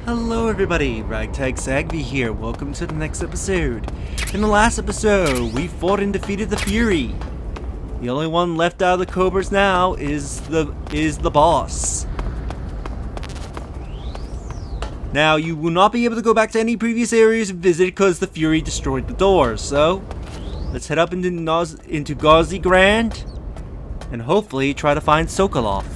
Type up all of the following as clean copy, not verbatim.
Hello everybody, Ragtag Sagvi here. Welcome to the next episode. In the last episode, we fought and defeated the Fury. The only one left out of the Cobras now is the boss. Now, you will not be able to go back to any previous areas visited because the Fury destroyed the doors. So, let's head up into Groznyj Grad and hopefully try to find Sokolov.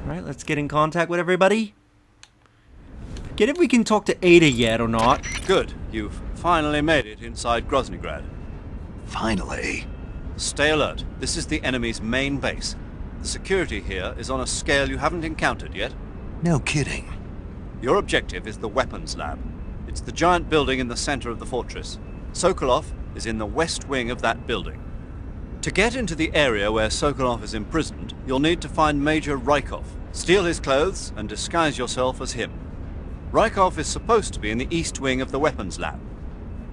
Alright, let's get in contact with everybody. Forget if we can talk to Ada yet or not. Good. You've finally made it inside Groznyj Grad. Finally. Stay alert. This is the enemy's main base. The security here is on a scale you haven't encountered yet. No kidding. Your objective is the weapons lab. It's the giant building in the center of the fortress. Sokolov is in the west wing of that building. To get into the area where Sokolov is imprisoned, you'll need to find Major Raikov, steal his clothes, and disguise yourself as him. Raikov is supposed to be in the east wing of the weapons lab.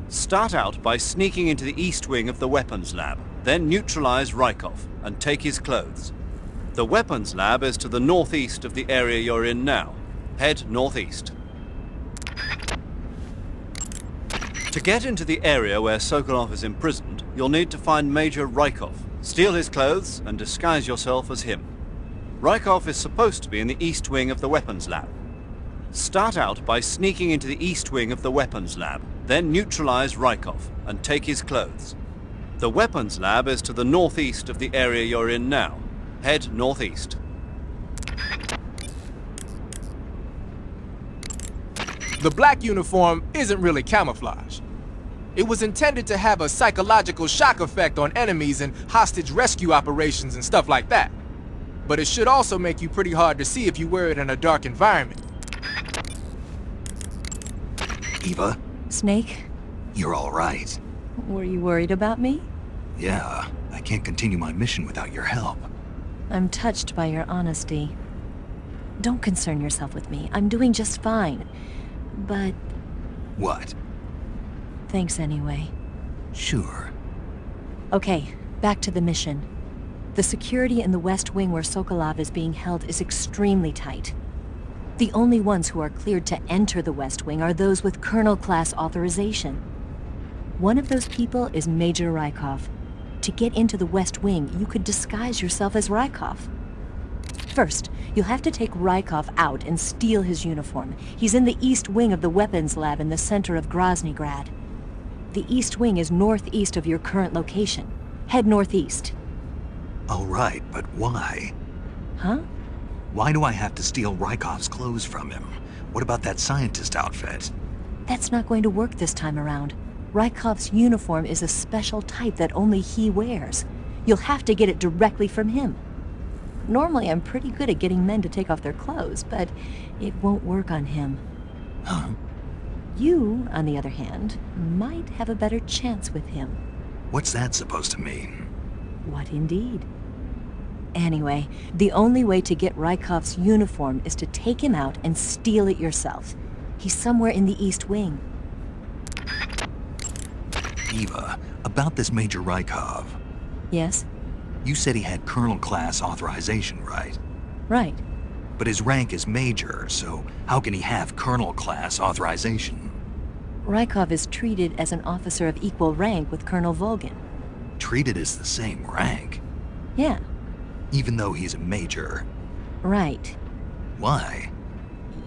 Start out by sneaking into the east wing of the weapons lab, then neutralize Raikov and take his clothes. The weapons lab is to the northeast of the area you're in now. Head northeast. To get into the area where Sokolov is imprisoned, you'll need to find Major Raikov, steal his clothes, and disguise yourself as him. Raikov is supposed to be in the east wing of the weapons lab. Start out by sneaking into the east wing of the weapons lab, then neutralize Raikov and take his clothes. The weapons lab is to the northeast of the area you're in now. Head northeast. The black uniform isn't really camouflage. It was intended to have a psychological shock effect on enemies in hostage rescue operations and stuff like that. But it should also make you pretty hard to see if you wear it in a dark environment. Eva, Snake, you're all right. were you worried about me? Yeah, I can't continue my mission without your help. I'm touched by your honesty. Don't concern yourself with me. I'm doing just fine. But What? thanks anyway. Sure. Okay, back to the mission. The security in the West Wing where Sokolov is being held is extremely tight. The only ones who are cleared to enter the West Wing are those with Colonel-class authorization. One of those people is Major Raikov. To get into the West Wing, you could disguise yourself as Raikov. First, you'll have to take Raikov out and steal his uniform. He's in the East Wing of the weapons lab in the center of Groznyj Grad. The East Wing is northeast of your current location. Head northeast. All right, but why? Huh? Why do I have to steal Raikov's clothes from him? What about that scientist outfit? That's not going to work this time around. Raikov's uniform is a special type that only he wears. You'll have to get it directly from him. Normally, I'm pretty good at getting men to take off their clothes, but it won't work on him. Huh? You, on the other hand, might have a better chance with him. What's that supposed to mean? What indeed? Anyway, the only way to get Raikov's uniform is to take him out and steal it yourself. He's somewhere in the East Wing. Eva, about this Major Raikov. Yes? You said he had Colonel-class authorization, right? Right. But his rank is Major, so how can he have Colonel-class authorization? Raikov is treated as an officer of equal rank with Colonel Volgin. Treated as the same rank, Yeah, even though he's a major. right. Why?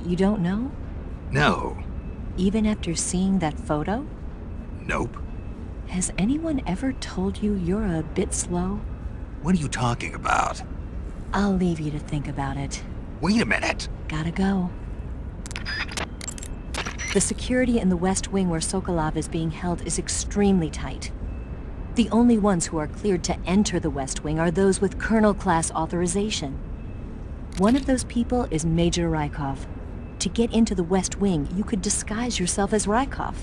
You don't know? No. Even after seeing that photo? Nope. Has anyone ever told you you're a bit slow? What are you talking about? I'll leave you to think about it. Wait a minute. Gotta go. The security in the West Wing where Sokolov is being held is extremely tight. The only ones who are cleared to enter the West Wing are those with Colonel-class authorization. One of those people is Major Raikov. To get into the West Wing, you could disguise yourself as Raikov.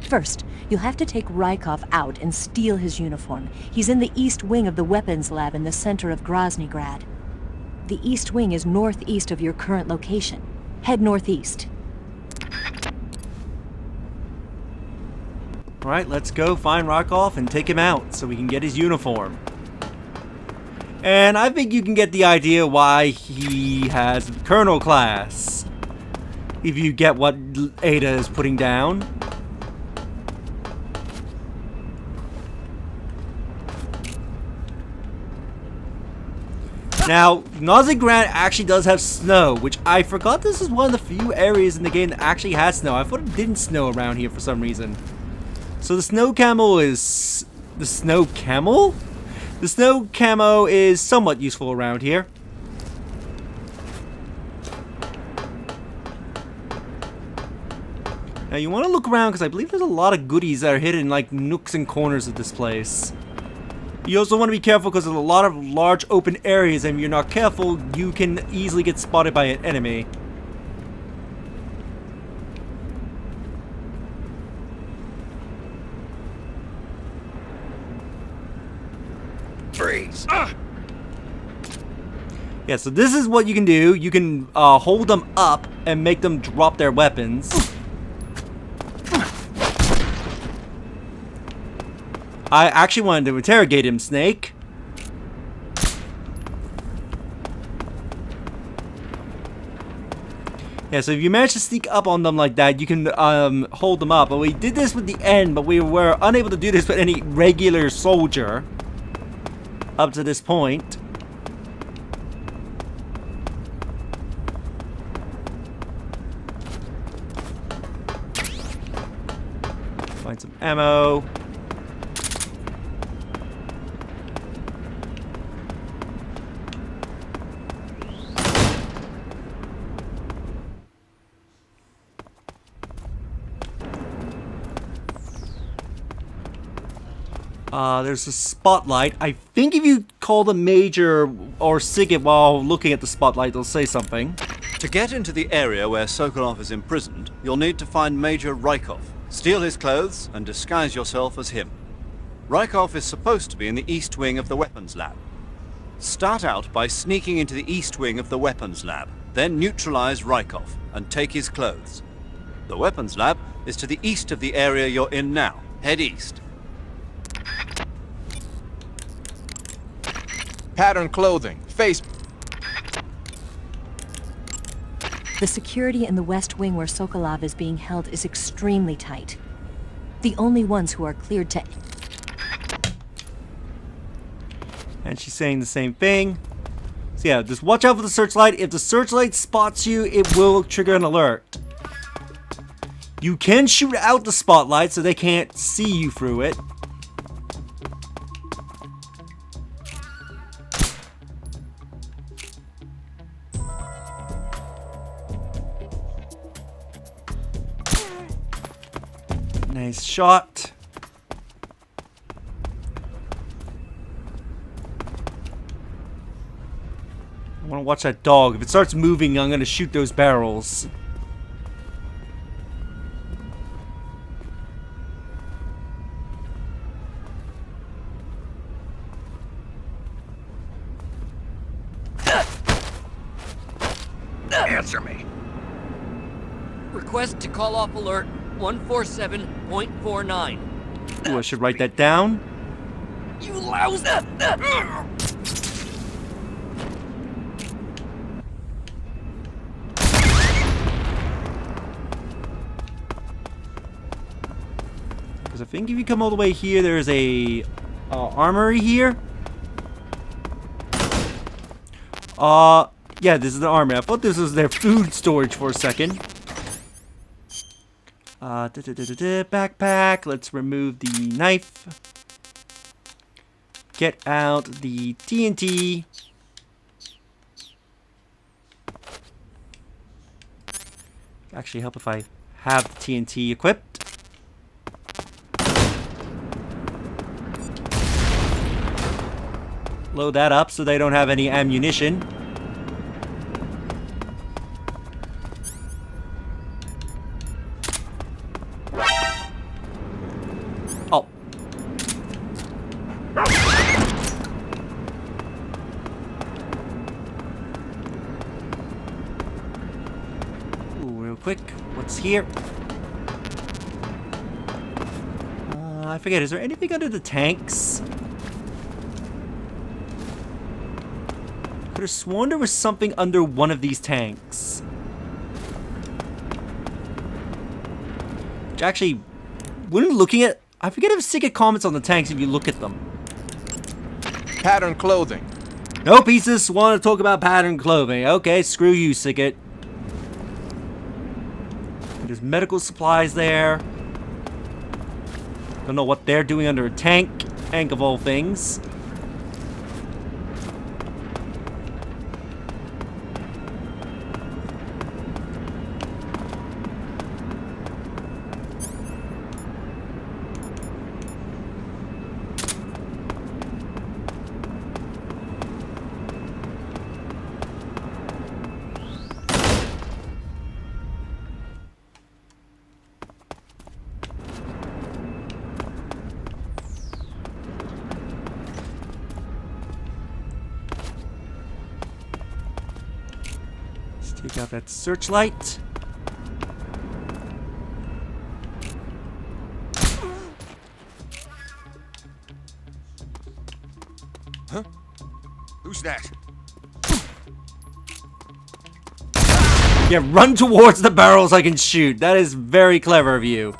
First, you'll have to take Raikov out and steal his uniform. He's in the East Wing of the weapons lab in the center of Groznyj Grad. The East Wing is northeast of your current location. Head northeast. Alright, let's go find Raikov and take him out so we can get his uniform. And I think you can get the idea why he has Colonel class. If you get what Ada is putting down. Now, Groznyj Grad actually does have snow, which I forgot this is one of the few areas in the game that actually has snow. I thought it didn't snow around here for some reason. So the snow camel is... The snow camel? The snow camo is somewhat useful around here. Now you want to look around because I believe there's a lot of goodies that are hidden in like nooks and corners of this place. You also want to be careful because there's a lot of large open areas, and if you're not careful, you can easily get spotted by an enemy. Freeze. Yeah, so this is what you can do. You can hold them up and make them drop their weapons. I actually wanted to interrogate him, Snake. Yeah, so if you manage to sneak up on them like that, you can hold them up. But we did this with the end, but we were unable to do this with any regular soldier up to this point. Find some ammo. There's a spotlight. I think if you call the Major or Sigurd while looking at the spotlight, they'll say something. To get into the area where Sokolov is imprisoned, you'll need to find Major Raikov, steal his clothes, and disguise yourself as him. Raikov is supposed to be in the East Wing of the weapons lab. Start out by sneaking into the East Wing of the weapons lab, then neutralize Raikov and take his clothes. The weapons lab is to the east of the area you're in now. Head east. Pattern clothing, face... The security in the West Wing where Sokolov is being held is extremely tight. The only ones who are cleared to... And she's saying the same thing. So yeah, just watch out for the searchlight. If the searchlight spots you, it will trigger an alert. You can shoot out the spotlight so they can't see you through it. Nice shot. I want to watch that dog. If it starts moving, I'm going to shoot those barrels. Answer me. Request to call off alert 147.49. Ooh, I should write that down. You lousy! Because I think if you come all the way here, there's a armory here. Yeah, this is the armory. I thought this was their food storage for a second. Backpack. Let's remove the knife. Get out the TNT. Actually help if I have the TNT equipped. Load that up so they don't have any ammunition. Oh. Ooh, real quick. What's here? I forget, is there anything under the tanks? Could have sworn there was something under one of these tanks. Which actually, when looking at, I forget if Sickett comments on the tanks if you look at them. Pattern clothing. No pieces want to talk about pattern clothing. Okay, screw you, Sickett. There's medical supplies there. Don't know what they're doing under a tank. Tank of all things. Take out that searchlight. Huh? Who's that? Yeah, run towards the barrels I can shoot. That is very clever of you.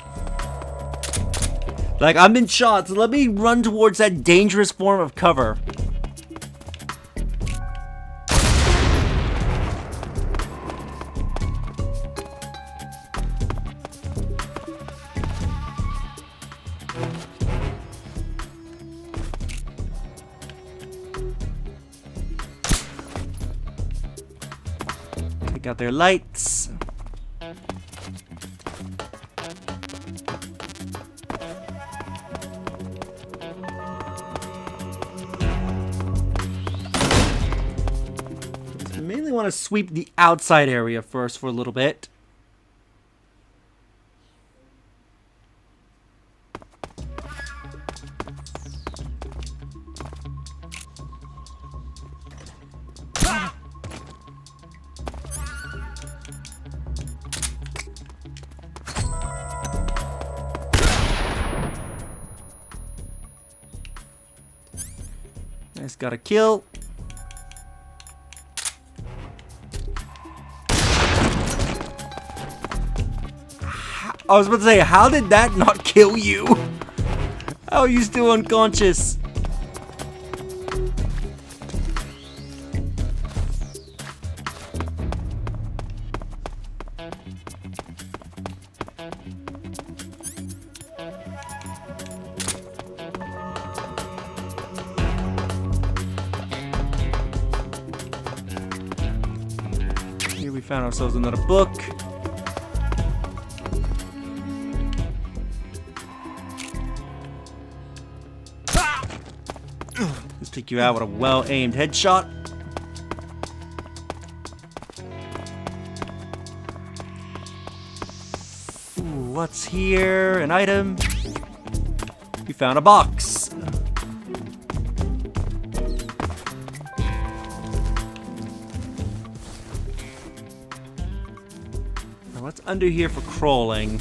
Like, I'm in shot, so let me run towards that dangerous form of cover. Take out their lights. I mainly want to sweep the outside area first for a little bit. Nice, got a kill. I was about to say, how did that not kill you? How are you still unconscious? Here we found ourselves another book. Let's take you out with a well-aimed headshot. Ooh, what's here? An item. You found a box. Now what's under here for crawling?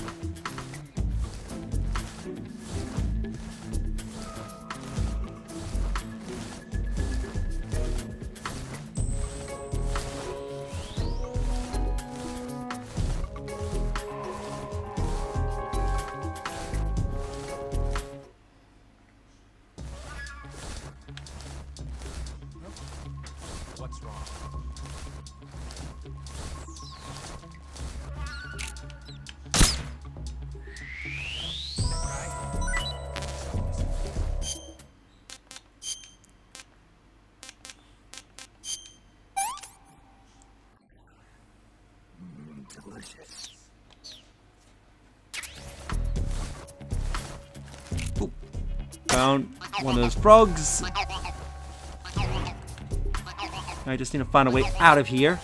Found one of those frogs. I just need to find a way out of here.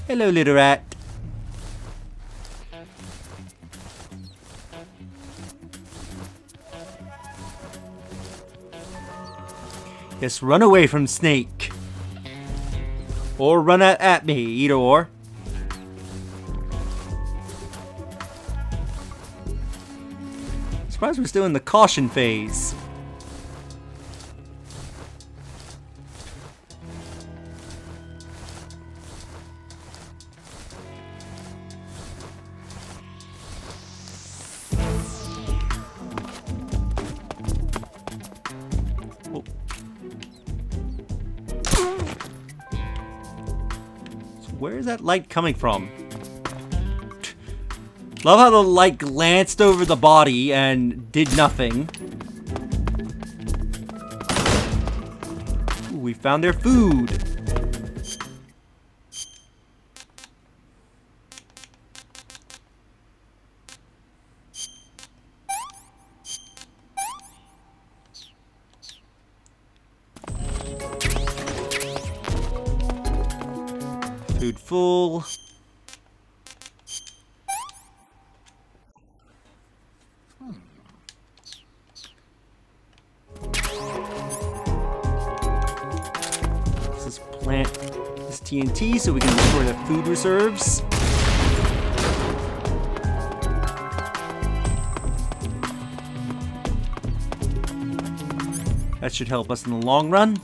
Hello, little rat. Yes, run away from Snake. Or run at me, either or. Surprised we're still in the caution phase. Where is that light coming from? Love how the light glanced over the body and did nothing. Ooh, we found their food. Food full. Let's plant this TNT so we can restore the food reserves. That should help us in the long run.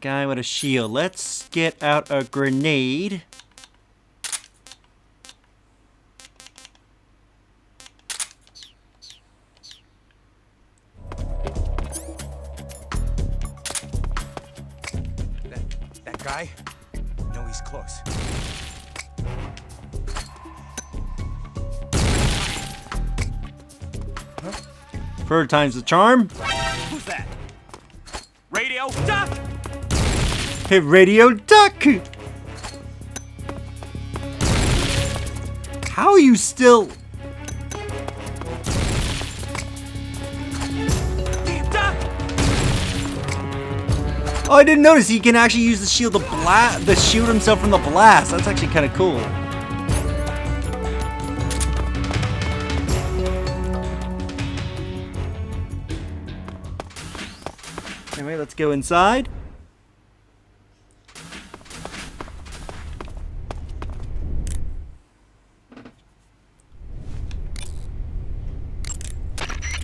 Guy with a shield. Let's get out a grenade. That guy? No, he's close. Third time's the charm. Who's that? Radio, duck! Hey, radio duck! How are you still... Duck! Oh, I didn't notice he can actually use the shield to shield himself from the blast. That's actually kind of cool. Anyway, let's go inside.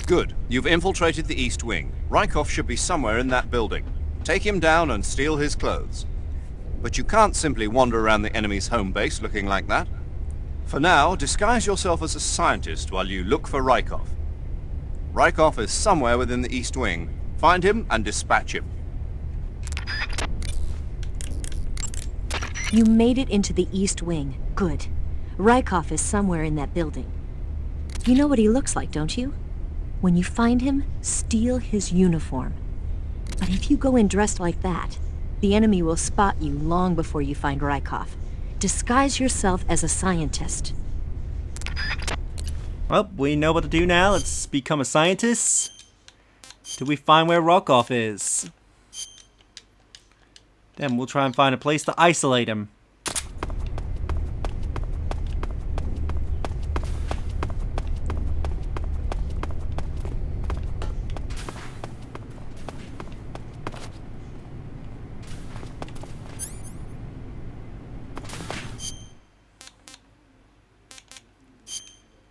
Good. You've infiltrated the East Wing. Raikov should be somewhere in that building. Take him down and steal his clothes. But you can't simply wander around the enemy's home base looking like that. For now, disguise yourself as a scientist while you look for Raikov. Raikov is somewhere within the East Wing. Find him and dispatch him. You made it into the East Wing. Good. Raikov is somewhere in that building. You know what he looks like, don't you? When you find him, steal his uniform. But if you go in dressed like that, the enemy will spot you long before you find Raikov. Disguise yourself as a scientist. Well, we know what to do now. Let's become a scientist. Till we find where Raikov is. Then we'll try and find a place to isolate him.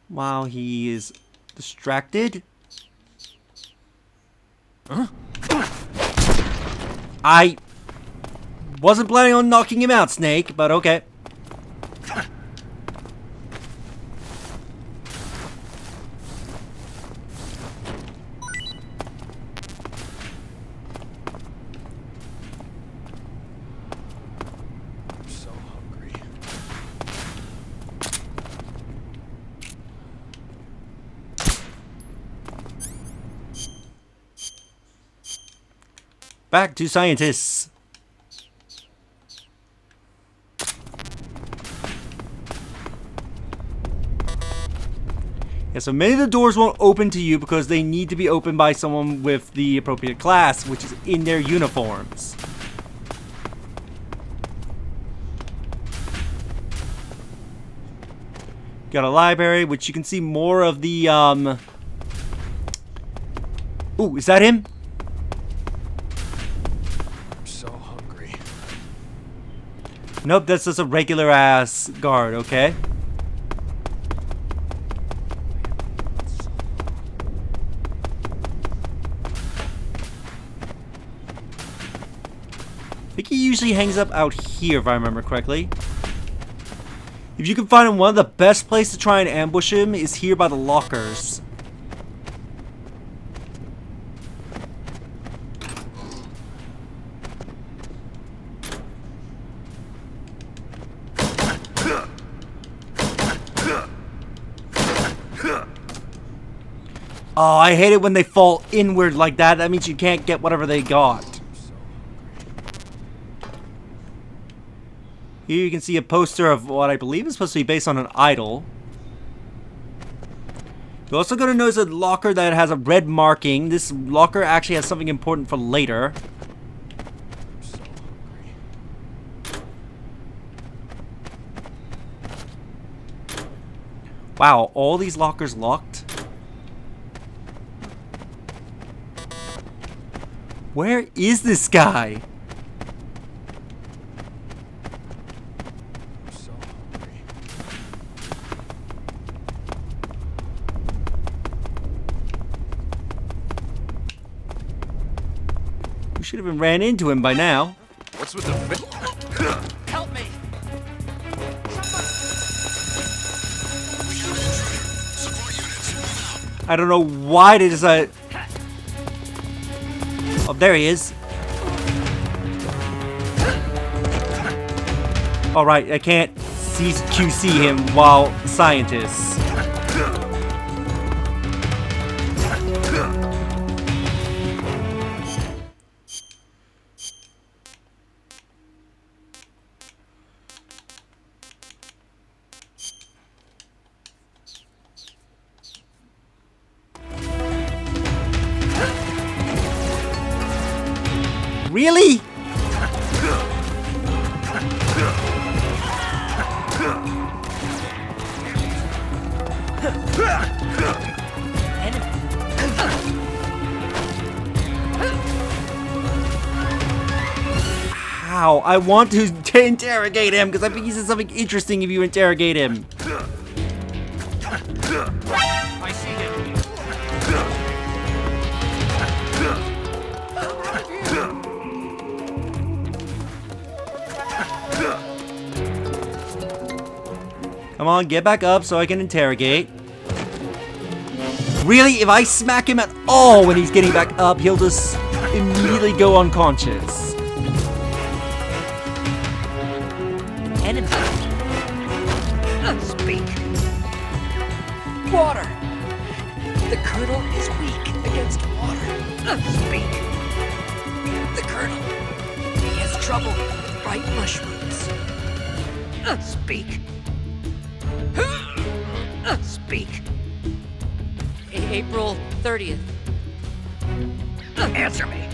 While he is distracted. Huh? I wasn't planning on knocking him out, Snake, but okay. I'm so hungry. Back to scientists. Yeah, so many of the doors won't open to you because they need to be opened by someone with the appropriate class, which is in their uniforms. Got a library, which you can see more of the, Ooh, is that him? I'm so hungry. Nope, that's just a regular ass guard, okay? I think he usually hangs up out here, if I remember correctly. If you can find him, one of the best places to try and ambush him is here by the lockers. Oh, I hate it when they fall inward like that. That means you can't get whatever they got. Here you can see a poster of what I believe is supposed to be based on an idol. You're also going to notice a locker that has a red marking. This locker actually has something important for later. Wow, all these lockers locked? Where is this guy? We should have ran into him by now. What's with the Help me! I don't know why they decided. Oh, there he is. Alright, I can't QC him while scientists. Really? How? I want to interrogate him because I think he said something interesting if you interrogate him. I see him. Come on, get back up so I can interrogate. Really? If I smack him at all when he's getting back up, he'll just immediately go unconscious. Enemy. Speak. Water. The Colonel is weak against water. Speak. The Colonel. He has trouble with bright mushrooms. Speak. Speak. April 30th. Answer me.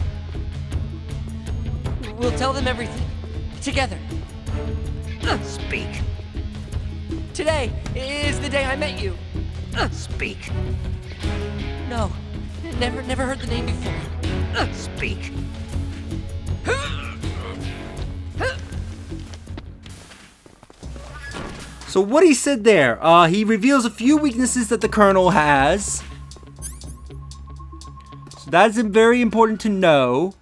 We'll tell them everything. Together. Speak. Today is the day I met you. Speak. No. Never heard the name before. Speak. So what he said there, he reveals a few weaknesses that the Colonel has. So that's very important to know.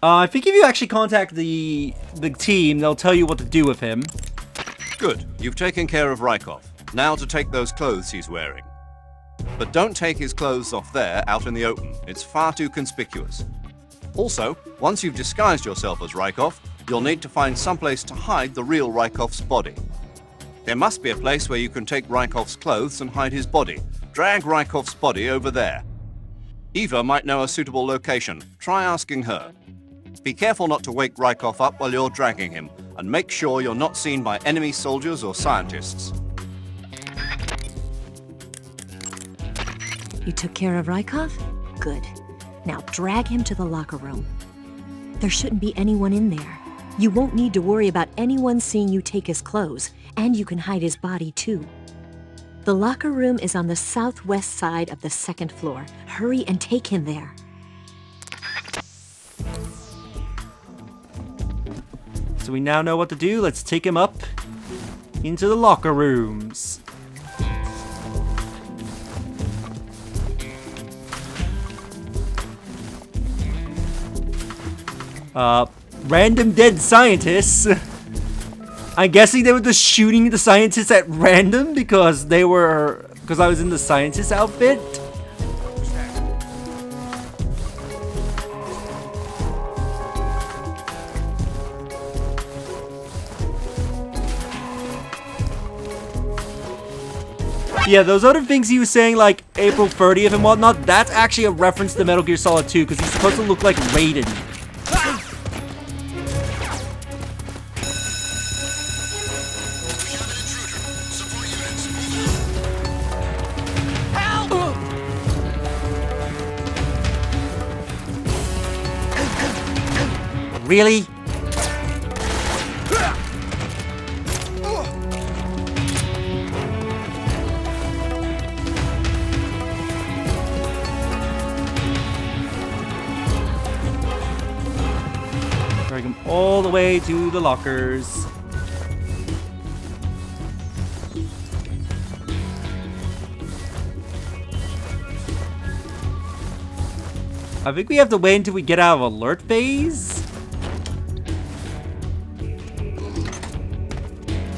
I think if you actually contact the team, they'll tell you what to do with him. Good. You've taken care of Raikov. Now to take those clothes he's wearing. But don't take his clothes off there, out in the open. It's far too conspicuous. Also, once you've disguised yourself as Raikov, you'll need to find someplace to hide the real Raikov's body. There must be a place where you can take Raikov's clothes and hide his body. Drag Raikov's body over there. Eva might know a suitable location. Try asking her. Be careful not to wake Raikov up while you're dragging him, and make sure you're not seen by enemy soldiers or scientists. You took care of Raikov? Good. Now drag him to the locker room. There shouldn't be anyone in there. You won't need to worry about anyone seeing you take his clothes, and you can hide his body too. The locker room is on the southwest side of the second floor. Hurry and take him there. So we now know what to do. Let's take him up into the locker rooms. Random dead scientists. I'm guessing they were just shooting the scientists at random because I was in the scientist outfit. Yeah, those other things he was saying, like April 30th and whatnot, that's actually a reference to Metal Gear Solid 2 because he's supposed to look like Raiden. Really? Drag him all the way to the lockers. I think we have to wait until we get out of alert phase.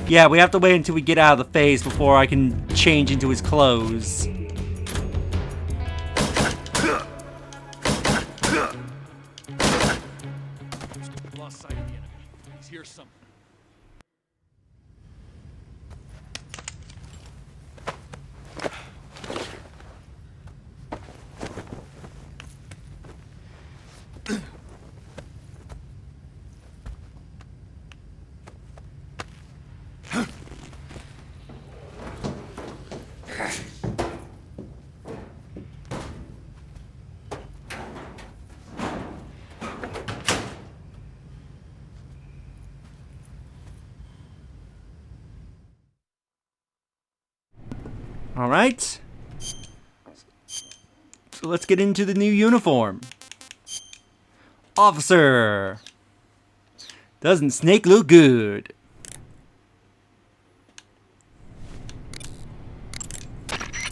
Yeah, we have to wait until we get out of the phase before I can change into his clothes. Lost sight of the enemy. He's here somewhere. Alright. So let's get into the new uniform. Officer! Doesn't Snake look good?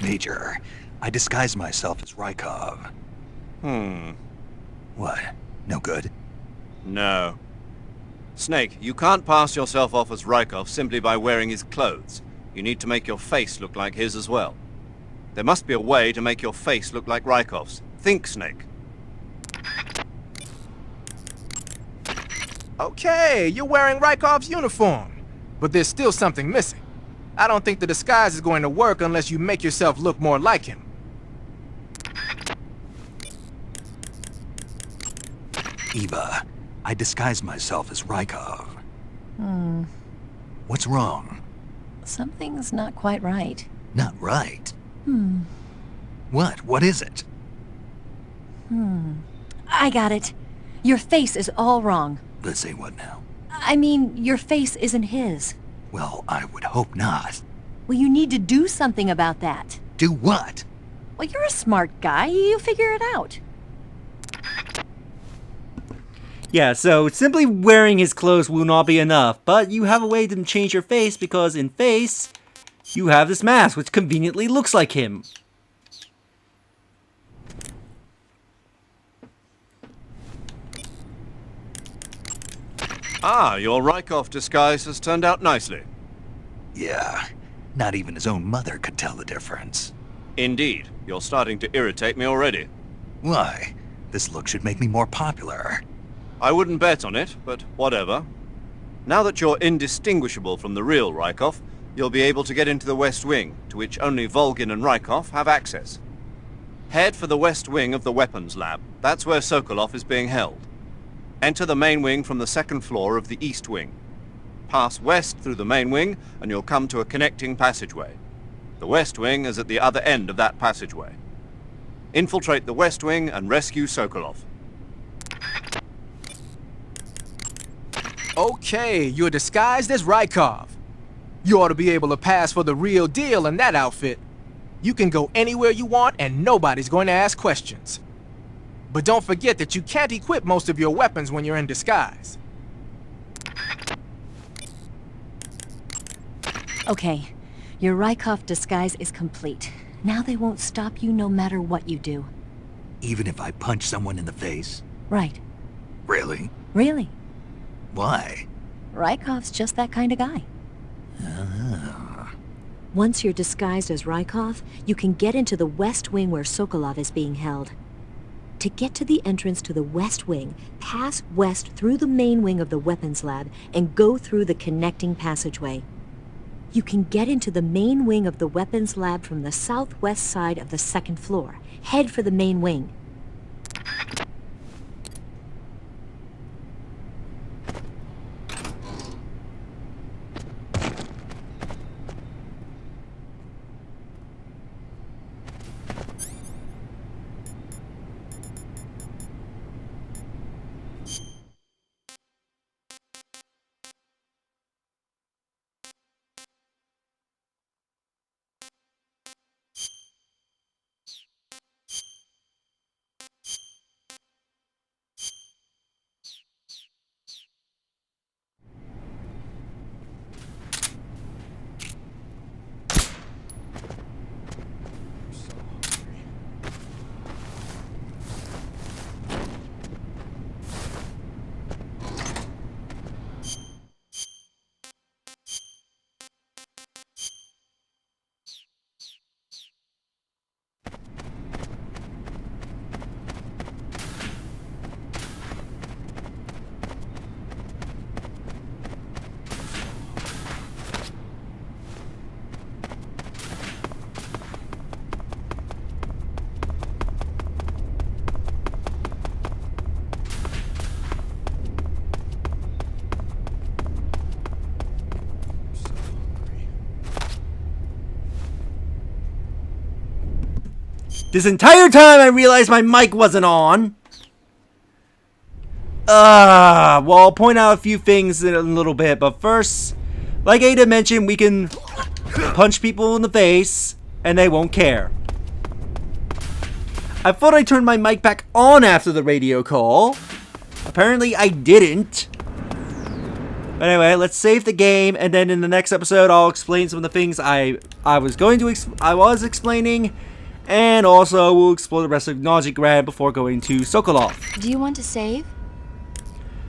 Major, I disguised myself as Raikov. What? No good? No. Snake, you can't pass yourself off as Raikov simply by wearing his clothes. You need to make your face look like his as well. There must be a way to make your face look like Raikov's. Think, Snake. Okay, you're wearing Raikov's uniform. But there's still something missing. I don't think the disguise is going to work unless you make yourself look more like him. Eva, I disguised myself as Raikov. What's wrong? Something's not quite right. Not right. What? What is it? I got it. Your face is all wrong. Let's say what now? I mean, your face isn't his. Well, I would hope not. Well, you need to do something about that. Do what? Well, you're a smart guy. You figure it out. Yeah, so simply wearing his clothes will not be enough, but you have a way to change your face because in face, you have this mask which conveniently looks like him. Ah, your Raikov disguise has turned out nicely. Yeah, not even his own mother could tell the difference. Indeed, you're starting to irritate me already. Why? This look should make me more popular. I wouldn't bet on it, but whatever. Now that you're indistinguishable from the real Raikov, you'll be able to get into the West Wing, to which only Volgin and Raikov have access. Head for the west wing of the weapons lab. That's where Sokolov is being held. Enter the main wing from the second floor of the east wing. Pass west through the main wing and you'll come to a connecting passageway. The west wing is at the other end of that passageway. Infiltrate the west wing and rescue Sokolov. Okay, you're disguised as Raikov. You ought to be able to pass for the real deal in that outfit. You can go anywhere you want and nobody's going to ask questions. But don't forget that you can't equip most of your weapons when you're in disguise. Okay, your Raikov disguise is complete. Now they won't stop you no matter what you do. Even if I punch someone in the face? Right. Really? Really. Why? Raikov's just that kind of guy. Once you're disguised as Raikov, you can get into the west wing where Sokolov is being held. To get to the entrance to the west wing, pass west through the main wing of the weapons lab and go through the connecting passageway. You can get into the main wing of the weapons lab from the southwest side of the second floor. Head for the main wing. This entire time I realized my mic wasn't on. Well, I'll point out a few things in a little bit, but first, like Ada mentioned, we can punch people in the face and they won't care. I thought I turned my mic back on after the radio call. Apparently I didn't. But anyway, let's save the game, and then in the next episode I'll explain some of the things I was explaining. And also, we'll explore the rest of Groznyj Grad before going to Sokolov. Do you want to save?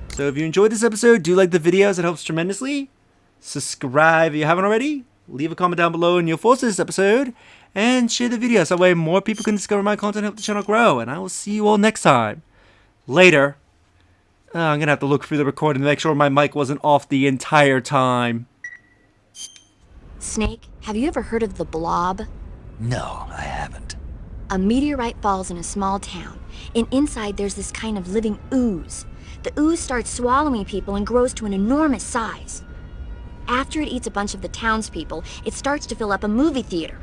So if you enjoyed this episode, do like the videos, it helps tremendously. Subscribe if you haven't already. Leave a comment down below in your thoughts on this episode. And share the video so that way more people can discover my content and help the channel grow. And I will see you all next time. Later. I'm going to have to look through the recording to make sure my mic wasn't off the entire time. Snake, have you ever heard of the Blob? No, I haven't. A meteorite falls in a small town, and inside there's this kind of living ooze. The ooze starts swallowing people and grows to an enormous size. After it eats a bunch of the townspeople, it starts to fill up a movie theater.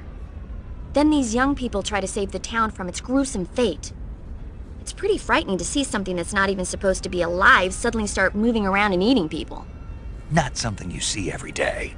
Then these young people try to save the town from its gruesome fate. It's pretty frightening to see something that's not even supposed to be alive suddenly start moving around and eating people. Not something you see every day.